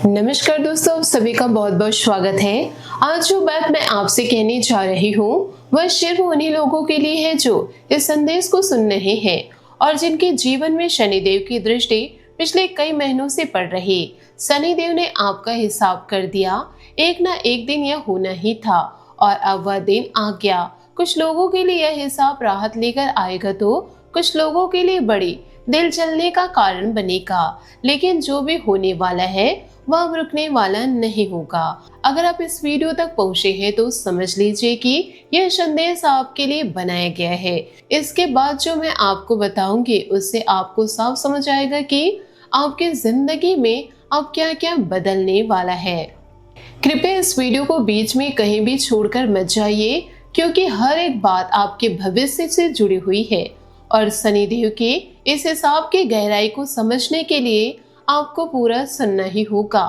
नमस्कार दोस्तों, आप सभी का बहुत बहुत स्वागत है। आज जो बात मैं आपसे कहने जा रही हूँ वह सिर्फ उन्हीं लोगों के लिए है जो इस संदेश को सुन रहे हैं और जिनके जीवन में शनिदेव की दृष्टि पिछले कई महीनों से पड़ रही। शनिदेव ने आपका हिसाब कर दिया। एक ना एक दिन यह होना ही था और अब वह दिन आ गया। कुछ लोगों के लिए यह हिसाब राहत लेकर आएगा तो कुछ लोगों के लिए बड़ी दिल जलने का कारण बनेगा। लेकिन जो भी होने वाला है वह अब रुकने वाला नहीं होगा। अगर आप इस वीडियो तक पहुंचे हैं तो समझ लीजिए कि यह संदेश आपके लिए बनाया गया है। इसके बाद जो मैं आपको बताऊंगी उससे आपको साफ समझ आएगा कि आपकी जिंदगी में अब क्या क्या बदलने वाला है। कृपया इस वीडियो को बीच में कहीं भी छोड़कर मत जाइए, क्योंकि हर एक बात आपके भविष्य से जुड़ी हुई है और शनिदेव के इस हिसाब की गहराई को समझने के लिए आपको पूरा सुनना ही होगा।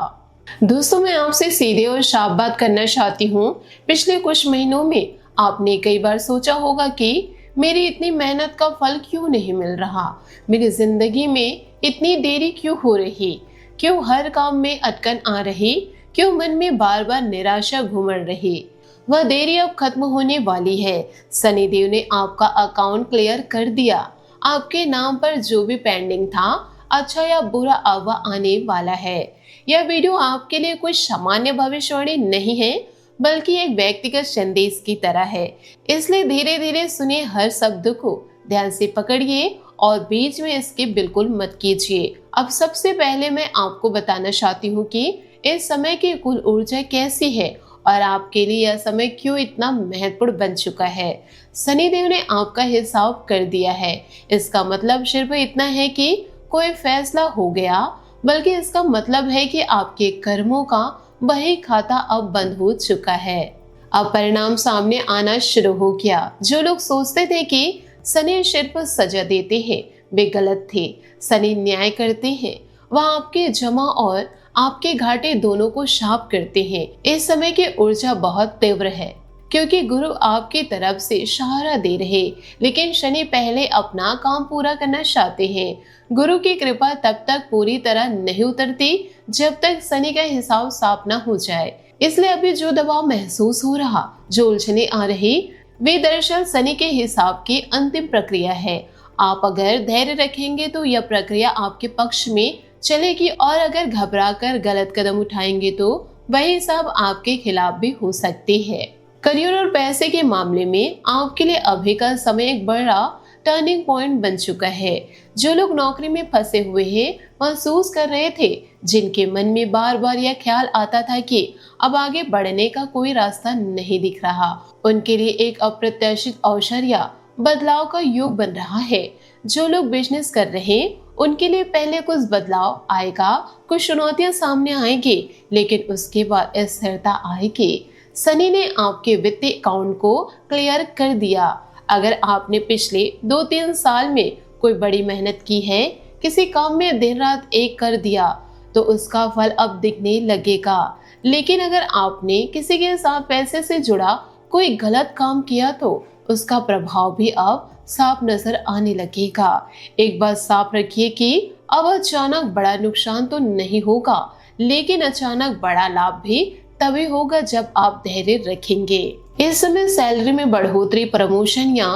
दोस्तों, मैं आपसे सीधे और साफ बात करना चाहती हूँ। पिछले कुछ महीनों में आपने कई बार सोचा होगा कि मेरी इतनी मेहनत का फल क्यों नहीं मिल रहा, मेरी जिंदगी में इतनी देरी क्यों हो रही, क्यों हर काम में अटकन आ रही, क्यों मन में बार बार निराशा घुमड़ रही। वह देरी अब खत्म होने वाली है। शनिदेव ने आपका अकाउंट क्लियर कर दिया। आपके नाम पर जो भी पेंडिंग था, अच्छा या बुरा, अब वह आने वाला है। यह वीडियो आपके लिए कुछ सामान्य भविष्यवाणी नहीं है, बल्कि एक व्यक्तिगत संदेश की तरह है। इसलिए धीरे धीरे सुनिए, हर शब्द को ध्यान से पकड़िए और बीच में इसके बिल्कुल मत कीजिए। अब सबसे पहले मैं आपको बताना चाहती हूँ कि इस समय की कुल ऊर्जा कैसी है और आपके लिए यह समय क्यों इतना महत्वपूर्ण बन चुका है। शनिदेव ने आपका हिसाब कर दिया है। इसका मतलब सिर्फ इतना है कि कोई फैसला हो गया, बल्कि इसका मतलब है कि आपके कर्मों का बही खाता अब बंद हो चुका है। अब परिणाम सामने आना शुरू हो गया। जो लोग सोचते थे कि शनि सिर्फ सजा देते हैं, वे गलत थे। शनि न्याय करते हैं। वह आपके जमा और आपके घाटे दोनों को साफ करते हैं। इस समय की ऊर्जा बहुत तीव्र है, क्योंकि गुरु आपकी तरफ से सहारा दे रहे, लेकिन शनि पहले अपना काम पूरा करना चाहते हैं। गुरु की कृपा तब तक पूरी तरह नहीं उतरती जब तक शनि का हिसाब साफ न हो जाए। इसलिए अभी जो दबाव महसूस हो रहा, जो उलझने आ रही, वे दरअसल शनि के हिसाब की अंतिम प्रक्रिया है। आप अगर धैर्य रखेंगे तो यह प्रक्रिया आपके पक्ष में चलेगी, और अगर घबरा कर गलत कदम उठाएंगे तो वही हिसाब आपके खिलाफ भी हो सकती है। करियर और पैसे के मामले में आपके लिए अभी का समय एक बड़ा टर्निंग पॉइंट बन चुका है। जो लोग नौकरी में फंसे हुए हैं, महसूस कर रहे थे, जिनके मन में बार बार यह ख्याल आता था कि अब आगे बढ़ने का कोई रास्ता नहीं दिख रहा, उनके लिए एक अप्रत्याशित अवसर या बदलाव का युग बन रहा है। जो लोग बिजनेस कर रहे हैं, उनके लिए पहले कुछ बदलाव आएगा, कुछ चुनौतियां सामने आएगी, लेकिन उसके बाद स्थिरता आएगी। शनि ने आपके वित्तीय अकाउंट को क्लियर कर दिया। अगर आपने पिछले 2-3 साल में कोई बड़ी मेहनत की है, किसी काम में दिन रात एक कर दिया, तो उसका फल अब दिखने लगेगा। लेकिन अगर आपने किसी के साथ पैसे से जुड़ा कोई गलत काम किया तो उसका प्रभाव भी अब साफ नजर आने लगेगा। एक बात साफ रखिए कि अब अचानक बड़ा नुकसान तो नहीं होगा, लेकिन अचानक बड़ा लाभ भी तभी होगा जब आप धैर्य रखेंगे। इस समय सैलरी में बढ़ोतरी, प्रमोशन या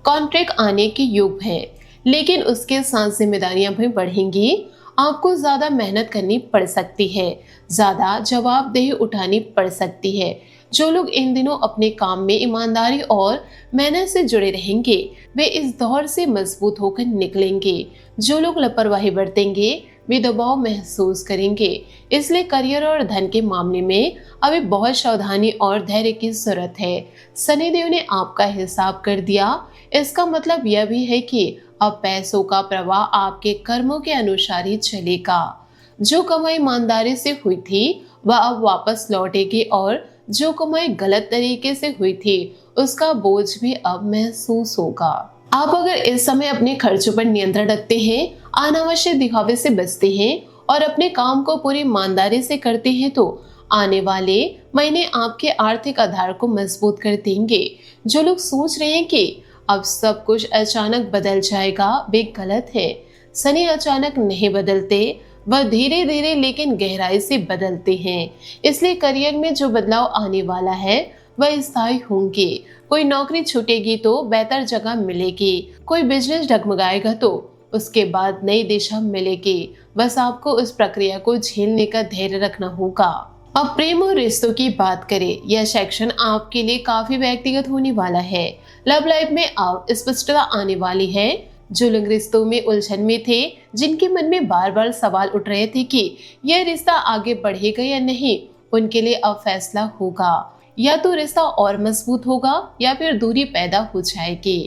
कॉन्ट्रैक्ट आने के युग है, लेकिन उसके साथ जिम्मेदारियां भी बढ़ेंगी। आपको ज्यादा मेहनत करनी पड़ सकती है, ज्यादा जवाबदेही उठानी पड़ सकती है। जो लोग इन दिनों अपने काम में ईमानदारी और मेहनत से जुड़े रहेंगे, वे इस दौर से मजबूत होकर निकलेंगे। जो लोग लापरवाही बरतेंगे, वे दबाव महसूस करेंगे। इसलिए करियर और धन के मामले में अभी बहुत सावधानी और धैर्य की जरूरत है। शनिदेव ने आपका हिसाब कर दिया। इसका मतलब यह भी है कि अब पैसों का प्रवाह आपके कर्मों के अनुसार ही चलेगा। जो कमाई ईमानदारी से हुई थी वह अब वापस लौटेगी, और जो कमाई गलत तरीके से हुई थी उसका बोझ भी अब महसूस होगा। आप अगर इस समय अपने खर्चों पर नियंत्रण रखते हैं, अनावश्यक दिखावे से बचते हैं और अपने काम को पूरी ईमानदारी से करते हैं, तो आने वाले महीने आपके आर्थिक आधार को मजबूत कर देंगे। जो लोग सोच रहे हैं कि अब सब कुछ अचानक बदल जाएगा, वे गलत है। शनि अचानक नहीं बदलते, वह धीरे धीरे लेकिन गहराई से बदलते हैं। इसलिए करियर में जो बदलाव आने वाला है वह स्थायी होंगे। कोई नौकरी छूटेगी तो बेहतर जगह मिलेगी, कोई बिजनेस डगमगाएगा तो उसके बाद नई दिशा मिलेगी। बस आपको उस प्रक्रिया को झेलने का धैर्य रखना होगा। अब प्रेम और रिश्तों की बात करें, यह सेक्शन आपके लिए काफी व्यक्तिगत होने वाला है। लव लाइफ में आप स्पष्टता आने वाली है। जो लोग रिश्तों में उलझन में थे, जिनके मन में बार बार सवाल उठ रहे थे कि यह रिश्ता आगे बढ़ेगा या नहीं, उनके लिए अब फैसला होगा। या तो रिश्ता और मजबूत होगा या फिर दूरी पैदा हो जाएगी।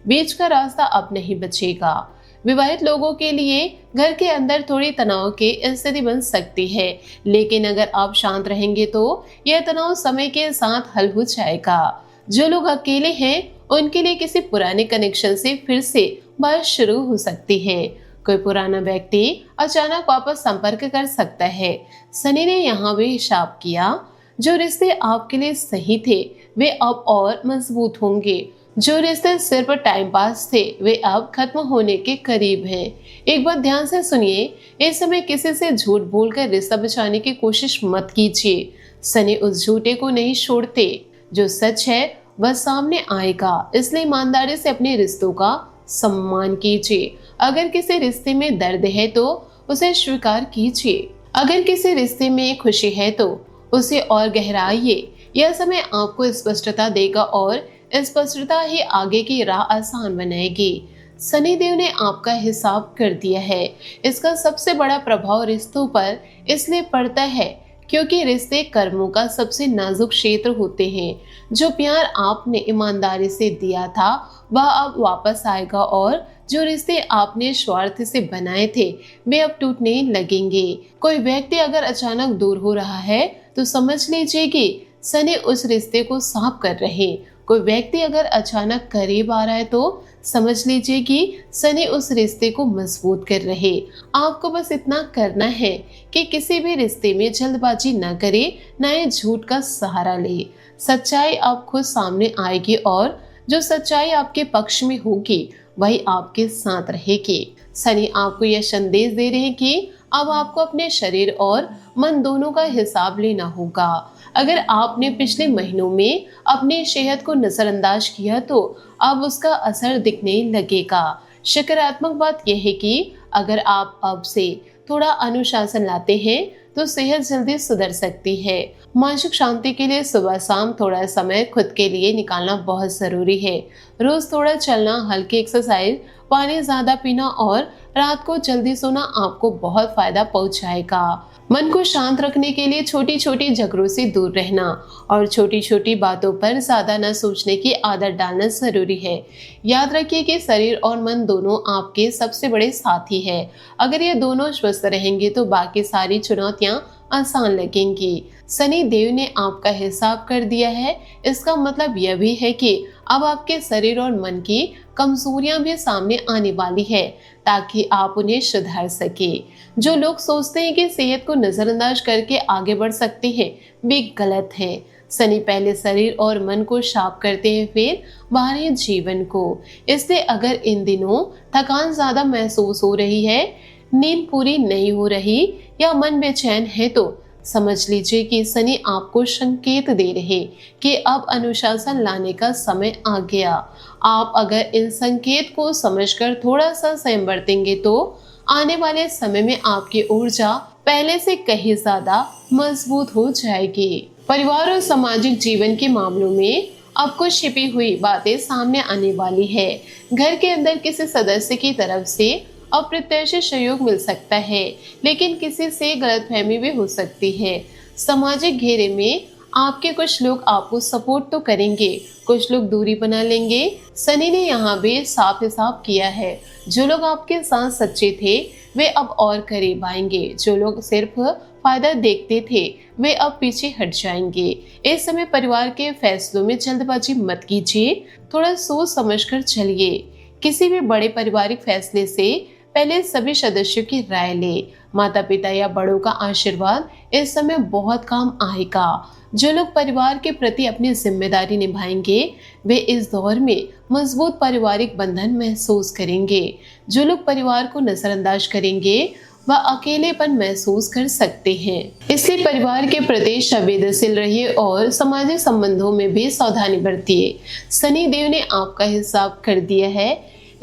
बीच का रास्ता अब नहीं बचेगा। विवाहित लोगों के लिए घर के अंदर थोड़ी तनाव की स्थिति बन सकती है, लेकिन अगर आप शांत रहेंगे तो यह तनाव समय के साथ हल हो जाएगा। जो लोग अकेले हैं उनके लिए किसी पुराने कनेक्शन से फिर से बात शुरू हो सकती है। कोई पुराना व्यक्ति अचानक वापस संपर्क कर सकता है। शनि ने यहाँ भी हिसाब किया, जो रिश्ते आपके लिए सही थे वे अब और मजबूत होंगे। जो रिश्ते सिर्फ टाइम पास थे वे अब खत्म होने के करीब हैं। एक बात ध्यान से सुनिए, इस समय किसी से झूठ बोलकर रिश्ता बचाने की कोशिश मत कीजिए। शनि उस झूठे को नहीं छोड़ते। जो सच है वह सामने आएगा, इसलिए ईमानदारी से अपने रिश्तों का सम्मान कीजिए। अगर किसी रिश्ते में दर्द है तो उसे स्वीकार कीजिए। अगर किसी रिश्ते में खुशी है तो उसे और गहराइए। यह समय आपको स्पष्टता देगा और स्पष्टता ही आगे की राह आसान बनाएगी। शनिदेव ने आपका हिसाब कर दिया है। इसका सबसे बड़ा प्रभाव रिश्तों पर इसलिए पड़ता है क्योंकि रिश्ते कर्मों का सबसे नाजुक क्षेत्र होते हैं। जो प्यार आपने ईमानदारी से दिया था वह अब वापस आएगा और जो रिश्ते आपने स्वार्थ से बनाए थे वे अब टूटने लगेंगे। कोई व्यक्ति अगर अचानक दूर हो रहा है तो समझ लीजिए कि शनि उस रिश्ते को साफ कर रहे। कोई व्यक्ति अगर अचानक करीब आ रहा है तो समझ लीजिए कि शनि उस रिश्ते को मजबूत कर रहे। आपको बस इतना करना है कि किसी भी रिश्ते में जल्दबाजी न करे, न ही झूठ का सहारा ले। सच्चाई अब खुद सामने आएगी और जो सच्चाई आपके पक्ष में होगी वही आपके साथ रहेगी। शनि आपको यह संदेश दे रहे हैं कि अब आपको अपने शरीर और मन दोनों का हिसाब लेना होगा। अगर आपने पिछले महीनों में अपनी सेहत को नजरअंदाज किया तो अब उसका असर दिखने लगेगा। सकारात्मक बात यह है कि अगर आप अब से थोड़ा अनुशासन लाते हैं तो सेहत जल्दी सुधर सकती है। मानसिक शांति के लिए सुबह शाम थोड़ा समय खुद के लिए निकालना बहुत जरूरी है। रोज थोड़ा चलना, हल्की एक्सरसाइज, पानी ज्यादा पीना और रात को जल्दी सोना आपको बहुत फायदा पहुंचाएगा। मन को शांत रखने के लिए छोटी छोटी झगड़ों से दूर रहना और छोटी छोटी बातों पर ज्यादा न सोचने की आदत डालना जरूरी है। याद रखिए कि शरीर और मन दोनों आपके सबसे बड़े साथी है। अगर ये दोनों स्वस्थ रहेंगे तो बाकी सारी चुनौतियां आसान लगेंगी। शनि देव ने आपका हिसाब कर दिया है। इसका मतलब यह भी है कि अब आपके शरीर और मन की कमजोरियां भी सामने आने वाली है ताकि आप उन्हें सुधार सके। जो लोग सोचते हैं कि सेहत को नजरअंदाज करके आगे बढ़ सकते हैं वे गलत हैं। शनि पहले शरीर और मन को साफ करते हैं फिर बाहरी जीवन को। इसलिए अगर इन दिनों थकान ज्यादा महसूस हो रही है, नींद पूरी नहीं हो रही या मन बेचैन है तो समझ लीजिए कि शनि आपको संकेत दे रहे कि अब अनुशासन लाने का समय आ गया। आप अगर इन संकेत को समझकर थोड़ा सा संयम बरतेंगे तो आने वाले समय में आपकी ऊर्जा पहले से कहीं ज्यादा मजबूत हो जाएगी। परिवार और सामाजिक जीवन के मामलों में अब कुछ छिपी हुई बातें सामने आने वाली है। घर के अंदर किसी सदस्य की तरफ से अप्रत्याशित सहयोग मिल सकता है, लेकिन किसी से गलतफहमी भी हो सकती है। सामाजिक घेरे में आपके कुछ लोग आपको सपोर्ट तो करेंगे, कुछ लोग दूरी बना लेंगे। शनि ने यहाँ भी साफ हिसाब किया है। जो लोग आपके साथ सच्चे थे वे अब और करीब आएंगे। जो लोग सिर्फ फायदा देखते थे वे अब पीछे हट जाएंगे। इस समय परिवार के फैसलों में जल्दबाजी मत कीजिए, थोड़ा सोच समझकर चलिए। किसी भी बड़े पारिवारिक फैसले से पहले सभी सदस्यों की राय ले। माता पिता या बड़ों का आशीर्वाद इस समय बहुत काम आएगा। जो लोग परिवार के प्रति अपनी जिम्मेदारी निभाएंगे वे इस दौर में मजबूत पारिवारिक बंधन महसूस करेंगे। जो लोग परिवार को नजरअंदाज करेंगे व अकेलेपन महसूस कर सकते हैं। इसलिए परिवार के प्रति संवेदनशील रहिए और सामाजिक संबंधों में भी सावधानी बरतिए। शनि देव ने आपका हिसाब कर दिया है।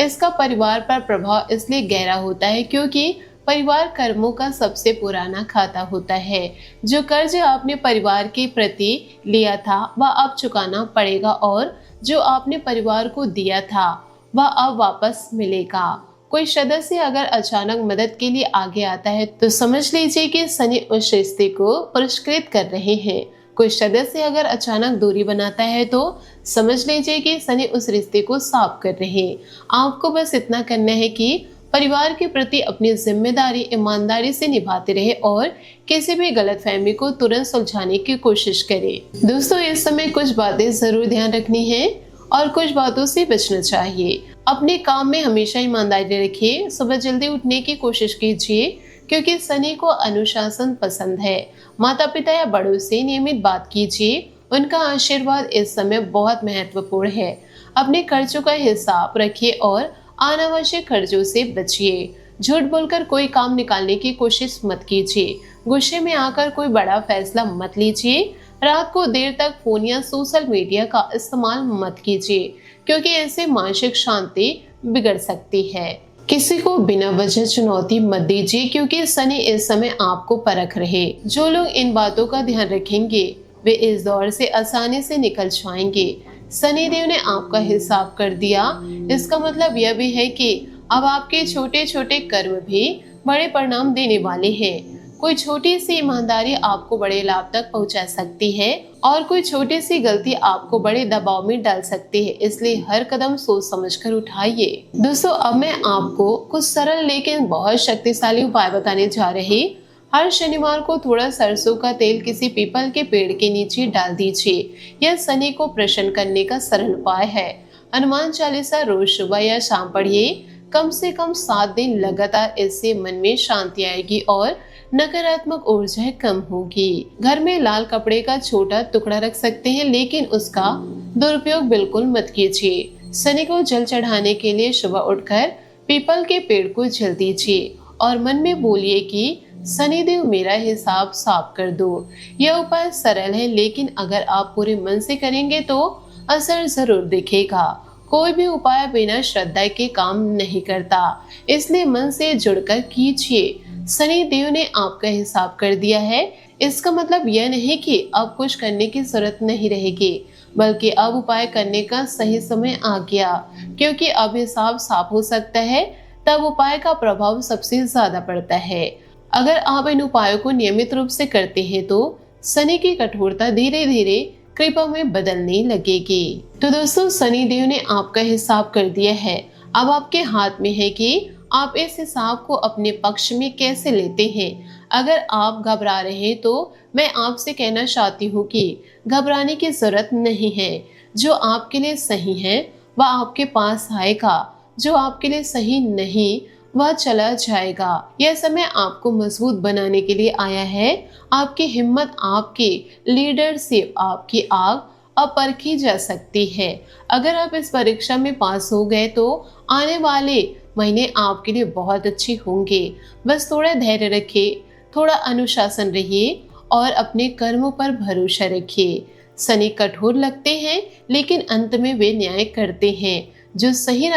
इसका परिवार पर प्रभाव इसलिए गहरा होता है क्योंकि परिवार कर्मों का सबसे पुराना खाता होता है। जो कर्ज आपने परिवार के प्रति लिया था वह अब चुकाना पड़ेगा और जो आपने परिवार को दिया था वह अब वापस मिलेगा। कोई सदस्य अगर अचानक मदद के लिए आगे आता है तो समझ लीजिए कि शनि उस रिश्ते को पुरस्कृत कर रहे हैं। कोई सदस्य अगर अचानक दूरी बनाता है तो समझ लीजिए कि शनि उस रिश्ते को साफ कर रहे हैं। आपको बस इतना करना है कि परिवार के प्रति अपनी जिम्मेदारी ईमानदारी से निभाते रहे और किसी भी गलतफहमी को तुरंत सुलझाने की कोशिश करें। दोस्तों, इस समय कुछ बातें जरूर ध्यान रखनी है और कुछ बातों से बचना चाहिए। अपने काम में हमेशा ईमानदारी रखिए। सुबह जल्दी उठने की कोशिश कीजिए क्योंकि शनि को अनुशासन पसंद है। माता पिता या बड़ों से नियमित बात कीजिए, उनका आशीर्वाद इस समय बहुत महत्वपूर्ण है। अपने खर्चों का हिसाब रखिए और अनावश्यक खर्चों से बचिए। झूठ बोलकर कोई काम निकालने की कोशिश मत कीजिए। गुस्से में आकर कोई बड़ा फैसला मत लीजिए। रात को देर तक फोन या सोशल मीडिया का इस्तेमाल मत कीजिए क्योंकि इससे मानसिक शांति बिगड़ सकती है। किसी को बिना वजह चुनौती मत दीजिए क्योंकि शनि इस समय आपको परख रहे। जो लोग इन बातों का ध्यान रखेंगे वे इस दौर से आसानी से निकल जाएंगे। शनि देव ने आपका हिसाब कर दिया। इसका मतलब यह भी है कि अब आपके छोटे छोटे कर्म भी बड़े परिणाम देने वाले हैं। कोई छोटी सी ईमानदारी आपको बड़े लाभ तक पहुंचा सकती है और कोई छोटी सी गलती आपको बड़े दबाव में डाल सकती है। इसलिए हर कदम सोच समझकर उठाइए। दोस्तों, अब मैं आपको कुछ सरल लेकिन बहुत शक्तिशाली उपाय बताने जा रही। हर शनिवार को थोड़ा सरसों का तेल किसी पीपल के पेड़ के नीचे डाल दीजिए। यह शनि को प्रसन्न करने का सरल उपाय है। हनुमान चालीसा रोज सुबह या शाम पढ़िए। कम से कम 7 दिन लगातार। इससे मन में शांति आएगी और नकारात्मक ऊर्जा कम होगी। घर में लाल कपड़े का छोटा टुकड़ा रख सकते हैं लेकिन उसका दुरुपयोग बिल्कुल मत कीजिए। शनि को जल चढ़ाने के लिए सुबह उठकर पीपल के पेड़ को जल दीजिए और मन में बोलिए कि शनि देव मेरा हिसाब साफ कर दो। यह उपाय सरल है लेकिन अगर आप पूरे मन से करेंगे तो असर जरूर दिखेगा। कोई भी उपाय बिना श्रद्धा के काम नहीं करता, इसलिए मन से जुड़कर कीजिए। शनि देव ने आपका हिसाब कर दिया है। इसका मतलब यह नहीं कि अब कुछ करने की जरूरत नहीं रहेगी, बल्कि अब उपाय करने का सही समय आ गया। क्योंकि अब हिसाब साफ हो सकता है, तब उपाय का प्रभाव सबसे ज्यादा पड़ता है। अगर आप इन उपायों को नियमित रूप से करते हैं तो शनि की कठोरता धीरे धीरे कृपा में बदलने लगेगी। तो दोस्तों, शनि देव ने आपका हिसाब कर दिया है। अब आपके हाथ में है कि आप इस हिसाब को अपने पक्ष में कैसे लेते हैं। अगर आप घबरा रहे हैं तो मैं आपसे कहना चाहती हूँ कि घबराने की जरूरत नहीं है। जो आपके लिए सही है वह आपके पास आएगा, जो आपके लिए सही नहीं वह चला जाएगा। यह समय आपको मजबूत बनाने के लिए आया है। आपकी हिम्मत, आपकी लीडरशिप, आपकी आग अब परखी जा सकती है। अगर आप इस परीक्षा में पास हो गए तो आने वाले महीने आपके लिए बहुत अच्छे होंगे। बस थोड़ा धैर्य रखिए, थोड़ा अनुशासन रहिए और अपने कर्मों पर भरोसा रखिए। शनि कठोर लगते हैं लेकिन अंत में वे न्याय करते हैं। जो सही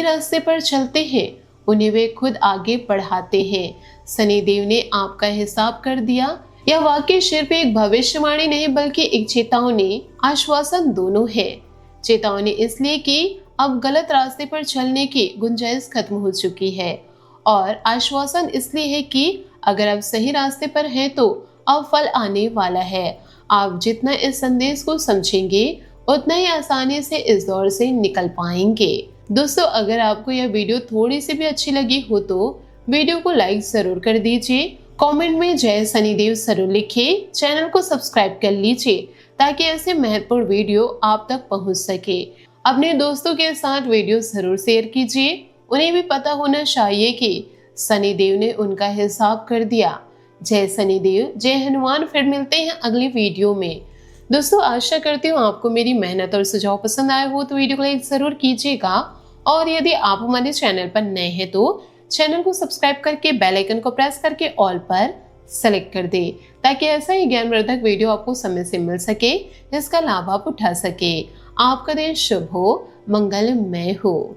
रास्ते पर चलते हैं उन्हें वे खुद आगे बढ़ाते हैं। शनि देव ने आपका हिसाब कर दिया। यह वाक्य सिर्फ एक भविष्यवाणी नहीं बल्कि एक चेतावनी, आश्वासन दोनों है। चेतावनी इसलिए कि अब गलत रास्ते पर चलने की गुंजाइश खत्म हो चुकी है और आश्वासन इसलिए है कि अगर आप सही रास्ते पर हैं तो अब फल आने वाला है। आप जितना इस संदेश को समझेंगे उतना ही आसानी से इस दौर से निकल पाएंगे। दोस्तों, अगर आपको यह वीडियो थोड़ी सी भी अच्छी लगी हो तो वीडियो को लाइक जरूर कर दीजिए। कमेंट में जय शनिदेव जरूर लिखिए। चैनल को सब्सक्राइब कर लीजिए ताकि ऐसे महत्वपूर्ण वीडियो आप तक पहुंच सके। अपने दोस्तों के साथ वीडियो जरूर शेयर कीजिए। उन्हें भी पता होना चाहिए कि शनिदेव ने उनका हिसाब कर दिया। जय शनिदेव, जय हनुमान। फिर मिलते हैं अगली वीडियो में। दोस्तों, आशा करती हूँ आपको मेरी मेहनत और सुझाव पसंद आए हो तो वीडियो को लाइक जरूर कीजिएगा और यदि आप हमारे चैनल पर नए हैं तो चैनल को सब्सक्राइब करके बेल आइकन को प्रेस करके ऑल पर सेलेक्ट कर दे, ताकि ऐसा ही ज्ञानवर्धक वीडियो आपको समय से मिल सके, जिसका लाभ आप उठा सके। आपका दिन शुभ हो, मंगलमय हो।